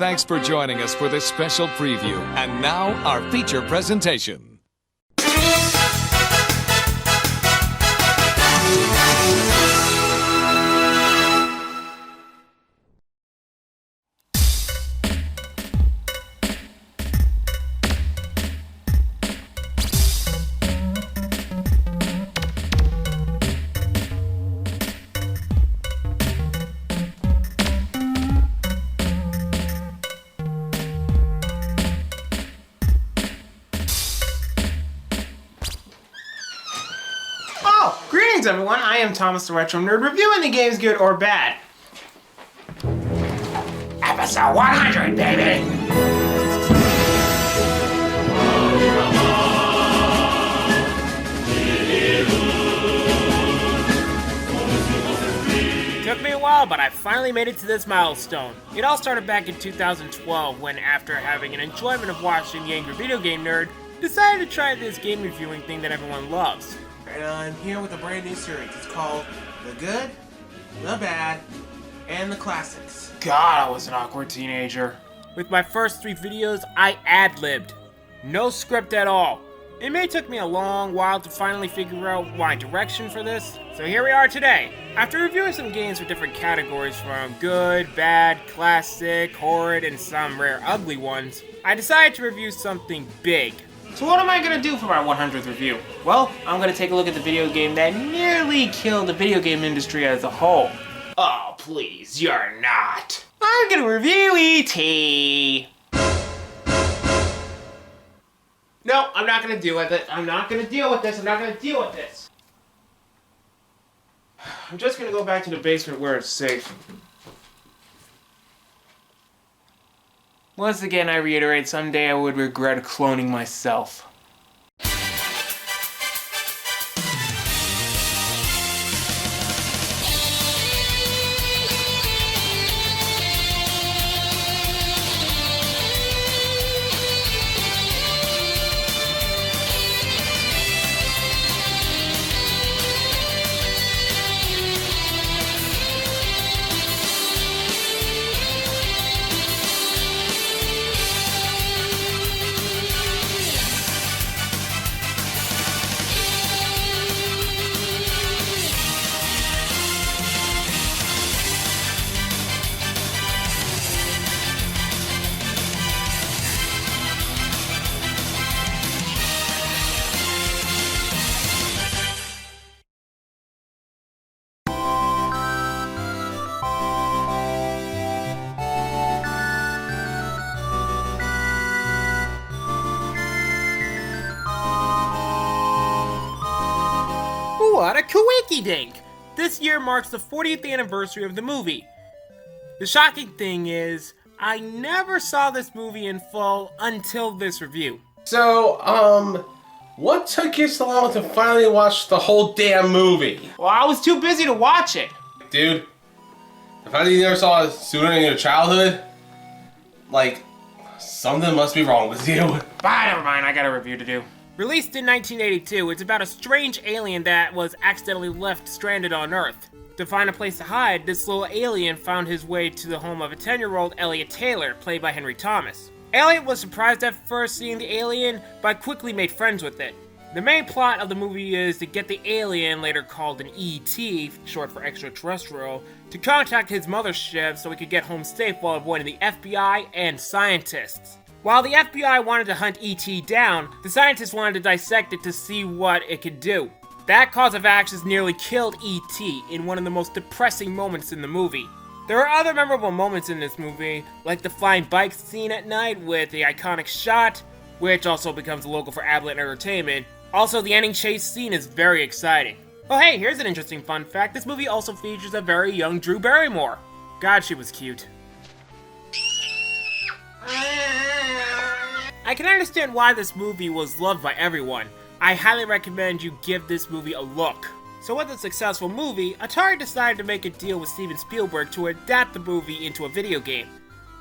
Thanks for joining us for this special preview. And now, our feature presentation. Greetings everyone, I am Thomas the Retro Nerd, reviewing the games good or bad. Episode 100, baby! Took me a while, but I finally made it to this milestone. It all started back in 2012 when, after having an enjoyment of watching the Angry Video Game Nerd, decided to try this game reviewing thing that everyone loves. And I'm here with a brand new series. It's called The Good, The Bad, and The Classics. God, I was an awkward teenager. With my first 3 videos, I ad-libbed. No script at all. It may took me a long while to finally figure out my direction for this, so here we are today. After reviewing some games for different categories from good, bad, classic, horrid, and some rare ugly ones, I decided to review something big. So what am I going to do for my 100th review? Well, I'm going to take a look at the video game that nearly killed the video game industry as a whole. Oh, please, you're not. I'm going to review E.T. No, I'm not going to deal with it. I'm not going to deal with this. I'm not going to deal with this. I'm just going to go back to the basement where it's safe. Once again, I reiterate, someday I would regret cloning myself. What a coinky-dink! This year marks the 40th anniversary of the movie. The shocking thing is, I never saw this movie in full until this review. So, what took you so long to finally watch the whole damn movie? Well, I was too busy to watch it. Dude, the fact that you never saw it sooner in your childhood, like, something must be wrong with you. Bah, never mind, I got a review to do. Released in 1982, it's about a strange alien that was accidentally left stranded on Earth. To find a place to hide, this little alien found his way to the home of a 10-year-old Elliot Taylor, played by Henry Thomas. Elliot was surprised at first seeing the alien, but quickly made friends with it. The main plot of the movie is to get the alien, later called an E.T., short for extraterrestrial, to contact his mothership so he could get home safe while avoiding the FBI and scientists. While the FBI wanted to hunt E.T. down, the scientists wanted to dissect it to see what it could do. That cause of action nearly killed E.T. in one of the most depressing moments in the movie. There are other memorable moments in this movie, like the flying bike scene at night with the iconic shot, which also becomes a logo for Ablett Entertainment. Also, the ending chase scene is very exciting. Oh hey, here's an interesting fun fact. This movie also features a very young Drew Barrymore. God, she was cute. I can understand why this movie was loved by everyone. I highly recommend you give this movie a look. So with a successful movie, Atari decided to make a deal with Steven Spielberg to adapt the movie into a video game.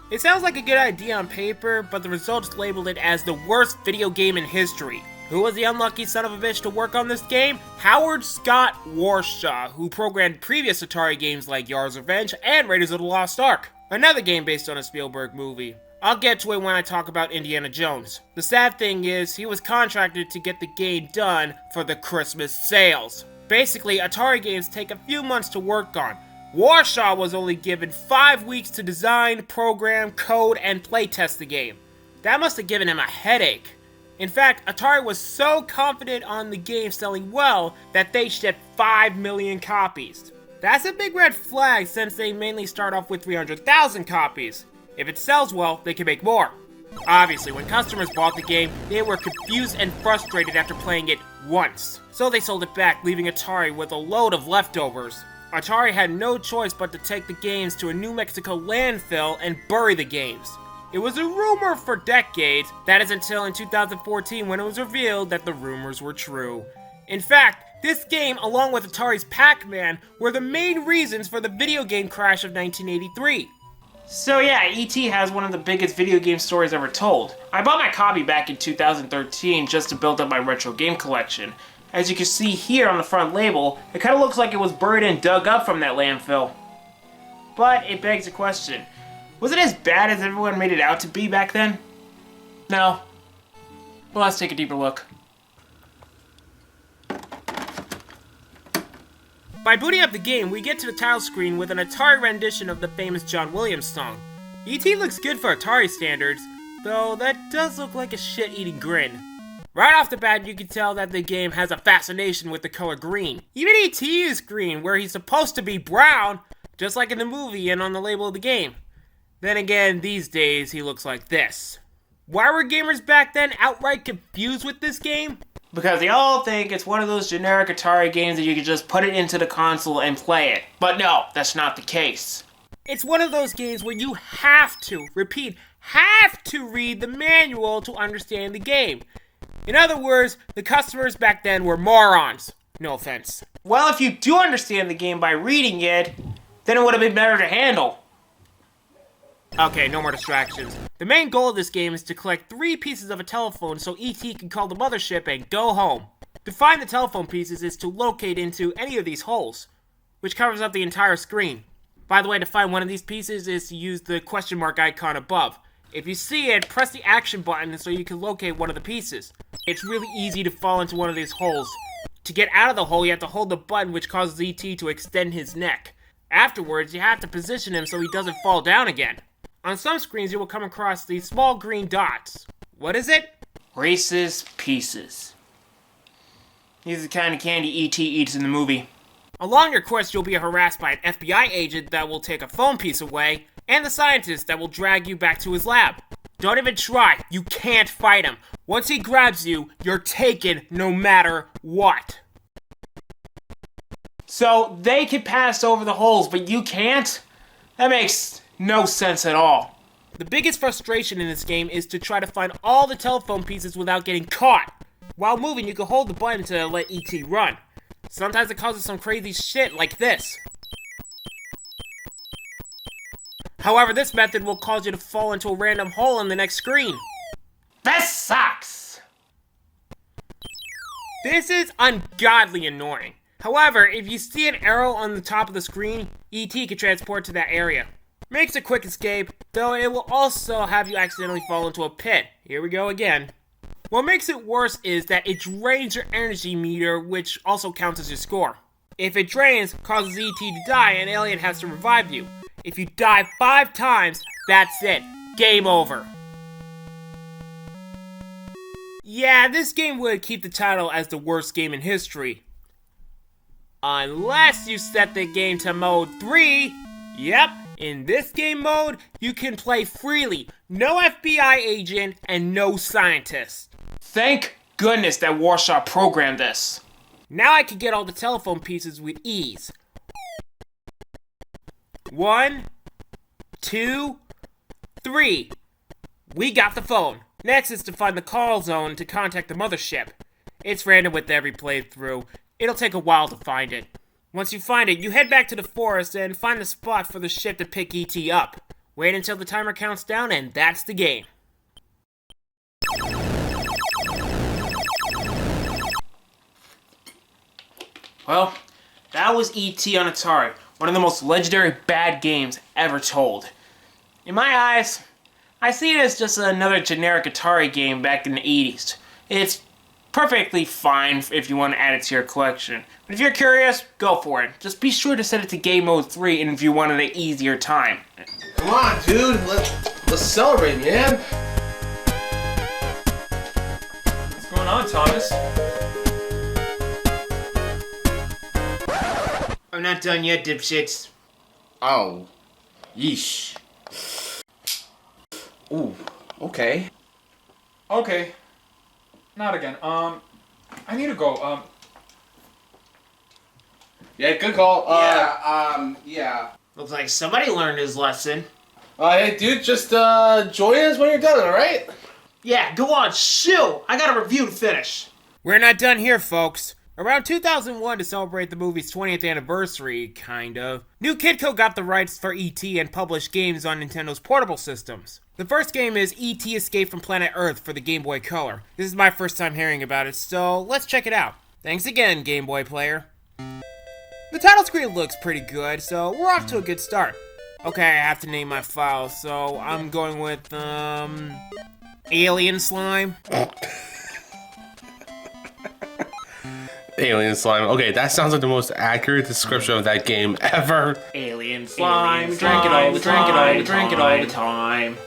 It sounds like a good idea on paper, but the results labeled it as the worst video game in history. Who was the unlucky son of a bitch to work on this game? Howard Scott Warshaw, who programmed previous Atari games like Yar's Revenge and Raiders of the Lost Ark. Another game based on a Spielberg movie. I'll get to it when I talk about Indiana Jones. The sad thing is, he was contracted to get the game done for the Christmas sales. Basically, Atari games take a few months to work on. Warsaw was only given 5 weeks to design, program, code, and playtest the game. That must have given him a headache. In fact, Atari was so confident on the game selling well that they shipped 5 million copies. That's a big red flag since they mainly start off with 300,000 copies. If it sells well, they can make more. Obviously, when customers bought the game, they were confused and frustrated after playing it once. So they sold it back, leaving Atari with a load of leftovers. Atari had no choice but to take the games to a New Mexico landfill and bury the games. It was a rumor for decades, that is until in 2014 when it was revealed that the rumors were true. In fact, this game, along with Atari's Pac-Man, were the main reasons for the video game crash of 1983. So yeah, E.T. has one of the biggest video game stories ever told. I bought my copy back in 2013 just to build up my retro game collection. As you can see here on the front label, it kind of looks like it was buried and dug up from that landfill. But it begs a question. Was it as bad as everyone made it out to be back then? No. Well, let's take a deeper look. By booting up the game, we get to the title screen with an Atari rendition of the famous John Williams song. E.T. looks good for Atari standards, though that does look like a shit-eating grin. Right off the bat, you can tell that the game has a fascination with the color green. Even E.T. is green, where he's supposed to be brown, just like in the movie and on the label of the game. Then again, these days, he looks like this. Why were gamers back then outright confused with this game? Because they all think it's one of those generic Atari games that you can just put it into the console and play it. But no, that's not the case. It's one of those games where you have to, repeat, have to read the manual to understand the game. In other words, the customers back then were morons. No offense. Well, if you do understand the game by reading it, then it would have been better to handle. Okay, no more distractions. The main goal of this game is to collect 3 pieces of a telephone so E.T. can call the mothership and go home. To find the telephone pieces is to locate into any of these holes, which covers up the entire screen. By the way, to find one of these pieces is to use the question mark icon above. If you see it, press the action button so you can locate one of the pieces. It's really easy to fall into one of these holes. To get out of the hole, you have to hold the button which causes E.T. to extend his neck. Afterwards, you have to position him so he doesn't fall down again. On some screens, you will come across these small green dots. What is it? Reese's Pieces. These are the kind of candy E.T. eats in the movie. Along your quest, you'll be harassed by an FBI agent that will take a phone piece away, and the scientist that will drag you back to his lab. Don't even try. You can't fight him. Once he grabs you, you're taken no matter what. So they can pass over the holes, but you can't? That makes no sense at all. The biggest frustration in this game is to try to find all the telephone pieces without getting caught. While moving, you can hold the button to let E.T. run. Sometimes it causes some crazy shit like this. However, this method will cause you to fall into a random hole in the next screen. This sucks! This is ungodly annoying. However, if you see an arrow on the top of the screen, E.T. can transport to that area. Makes a quick escape, though it will also have you accidentally fall into a pit. Here we go again. What makes it worse is that it drains your energy meter, which also counts as your score. If it drains, causes E.T. to die and Alien has to revive you. If you die 5 times, that's it. Game over. Yeah, this game would keep the title as the worst game in history. Unless you set the game to mode 3. Yep, in this game mode, you can play freely. No FBI agent and no scientist. Thank goodness that Warsaw programmed this. Now I can get all the telephone pieces with ease. 1, 2, 3. We got the phone. Next is to find the call zone to contact the mothership. It's random with every playthrough. It'll take a while to find it. Once you find it, you head back to the forest and find the spot for the ship to pick E.T. up. Wait until the timer counts down and that's the game. Well, that was E.T. on Atari, one of the most legendary bad games ever told. In my eyes, I see it as just another generic Atari game back in the 80s. It's perfectly fine if you want to add it to your collection. But if you're curious, go for it. Just be sure to set it to Game Mode 3 and if you wanted an easier time. Come on, dude. Let's celebrate, man. What's going on, Thomas? I'm not done yet, dipshits. Oh. Yeesh. Ooh. Okay. Okay. Not again. I need to go. Yeah, good call. Yeah. Looks like somebody learned his lesson. Hey, dude, just join us when you're done, alright? Yeah, go on, shoo! I got a review to finish. We're not done here, folks. Around 2001, to celebrate the movie's 20th anniversary, kind of, New Kidco got the rights for E.T. and published games on Nintendo's portable systems. The first game is E.T. Escape from Planet Earth for the Game Boy Color. This is my first time hearing about it, so let's check it out. Thanks again, Game Boy player. The title screen looks pretty good, so we're off to a good start. Okay, I have to name my file, so I'm going with, Alien Slime. Alien slime. Okay, that sounds like the most accurate description of that game ever. Alien slime, Alien slime, drink it all the time.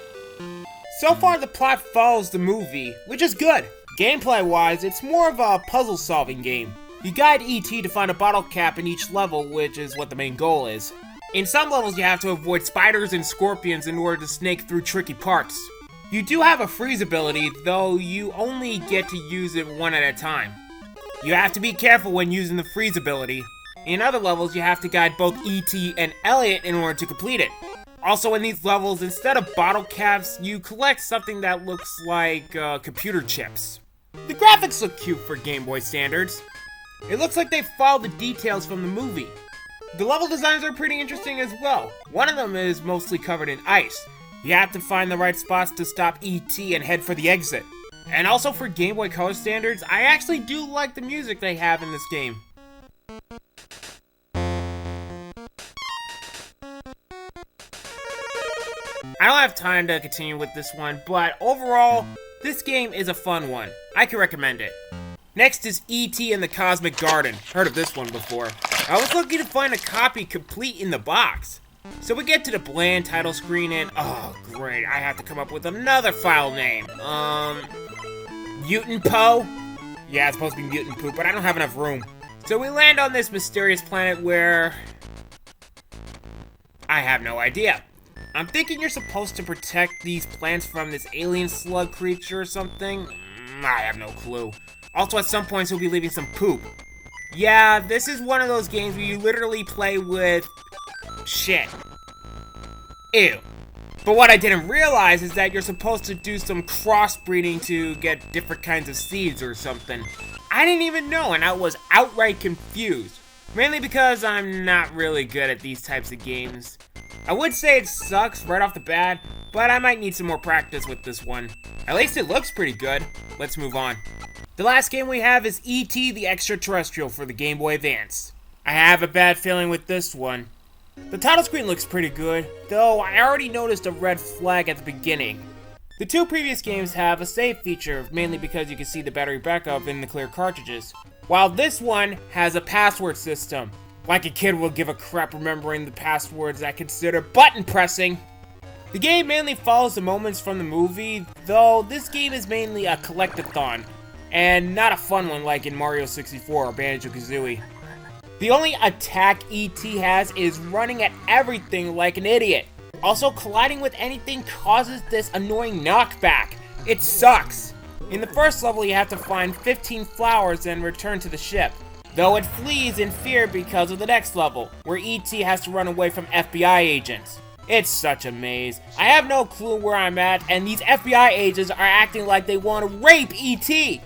So far, the plot follows the movie, which is good. Gameplay-wise, it's more of a puzzle-solving game. You guide E.T. to find a bottle cap in each level, which is what the main goal is. In some levels, you have to avoid spiders and scorpions in order to snake through tricky parts. You do have a freeze ability, though you only get to use it one at a time. You have to be careful when using the freeze ability. In other levels, you have to guide both E.T. and Elliot in order to complete it. Also in these levels, instead of bottle caps, you collect something that looks like computer chips. The graphics look cute for Game Boy standards. It looks like they followed the details from the movie. The level designs are pretty interesting as well. One of them is mostly covered in ice. You have to find the right spots to stop E.T. and head for the exit. And also for Game Boy Color standards, I actually do like the music they have in this game. I don't have time to continue with this one, but overall, this game is a fun one. I can recommend it. Next is E.T. and the Cosmic Garden. Heard of this one before. I was lucky to find a copy complete in the box. So we get to the bland title screen and, oh great, I have to come up with another file name. Mutant Poe? Yeah, it's supposed to be Mutant Poop, but I don't have enough room. So we land on this mysterious planet where... I have no idea. I'm thinking you're supposed to protect these plants from this alien slug creature or something. I have no clue. Also, at some points, he'll be leaving some poop. Yeah, this is one of those games where you literally play with... shit. Ew. But what I didn't realize is that you're supposed to do some crossbreeding to get different kinds of seeds or something. I didn't even know, and I was outright confused. Mainly because I'm not really good at these types of games. I would say it sucks right off the bat, but I might need some more practice with this one. At least it looks pretty good. Let's move on. The last game we have is E.T. the Extraterrestrial for the Game Boy Advance. I have a bad feeling with this one. The title screen looks pretty good, though I already noticed a red flag at the beginning. The two previous games have a save feature, mainly because you can see the battery backup in the clear cartridges, while this one has a password system. Like a kid will give a crap remembering the passwords I consider button pressing. The game mainly follows the moments from the movie, though this game is mainly a collectathon, and not a fun one like in Mario 64 or Banjo-Kazooie. The only attack E.T. has is running at everything like an idiot. Also, colliding with anything causes this annoying knockback. It sucks. In the first level, you have to find 15 flowers and return to the ship, though it flees in fear because of the next level, where E.T. has to run away from FBI agents. It's such a maze. I have no clue where I'm at, and these FBI agents are acting like they want to rape E.T.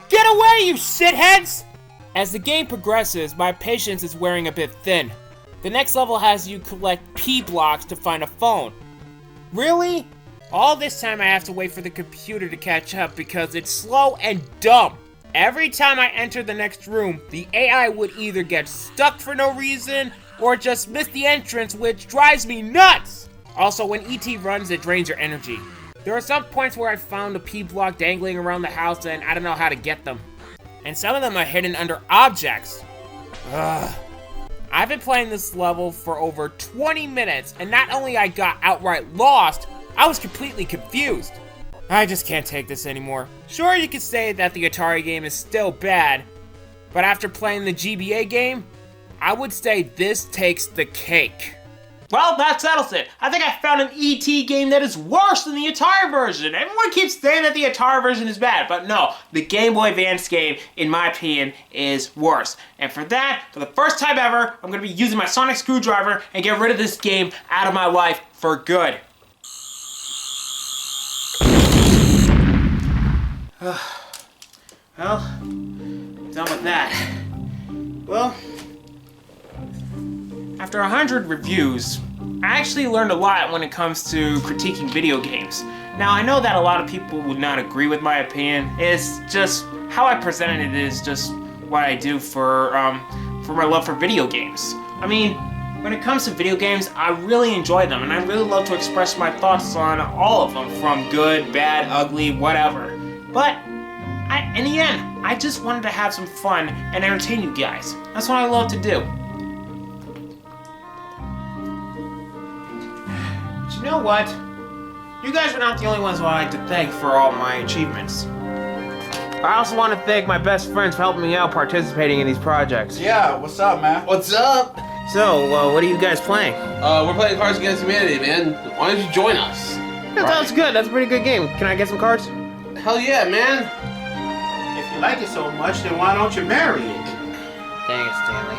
Get away, you shitheads! As the game progresses, my patience is wearing a bit thin. The next level has you collect P-blocks to find a phone. Really? All this time I have to wait for the computer to catch up because it's slow and dumb. Every time I enter the next room, the AI would either get stuck for no reason or just miss the entrance, which drives me nuts! Also, when E.T. runs, it drains your energy. There are some points where I found a P-block dangling around the house and I don't know how to get them. And some of them are hidden under objects. Ugh. I've been playing this level for over 20 minutes, and not only I got outright lost, I was completely confused. I just can't take this anymore. Sure, you could say that the Atari game is still bad, but after playing the GBA game, I would say this takes the cake. Well, that settles it. I think I found an E.T. game that is worse than the Atari version. Everyone keeps saying that the Atari version is bad, but no, the Game Boy Advance game, in my opinion, is worse. And for that, for the first time ever, I'm going to be using my sonic screwdriver and get rid of this game out of my life for good. Well, done with that. Well, after 100 reviews, I actually learned a lot when it comes to critiquing video games. Now, I know that a lot of people would not agree with my opinion. It's just how I presented it is just what I do for my love for video games. I mean, when it comes to video games, I really enjoy them, and I really love to express my thoughts on all of them, from good, bad, ugly, whatever. But in the end, I just wanted to have some fun and entertain you guys. That's what I love to do. But you know what? You guys are not the only ones who I like to thank for all my achievements. I also want to thank my best friends for helping me out participating in these projects. Yeah, what's up, man? What's up? So, what are you guys playing? We're playing Cards Against Humanity, man. Why don't you join us? Yeah, that's good. That's a pretty good game. Can I get some cards? Hell yeah, man. If you like it so much, then why don't you marry it? Dang it, Stanley.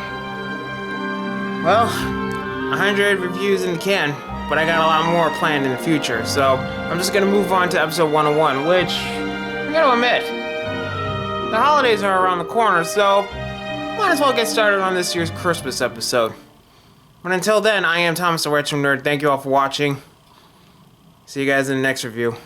Well, 100 reviews in the can, but I got a lot more planned in the future, so I'm just gonna move on to episode 101, which, I gotta admit, the holidays are around the corner, so might as well get started on this year's Christmas episode. But until then, I am Thomas the Retro Nerd. Thank you all for watching. See you guys in the next review.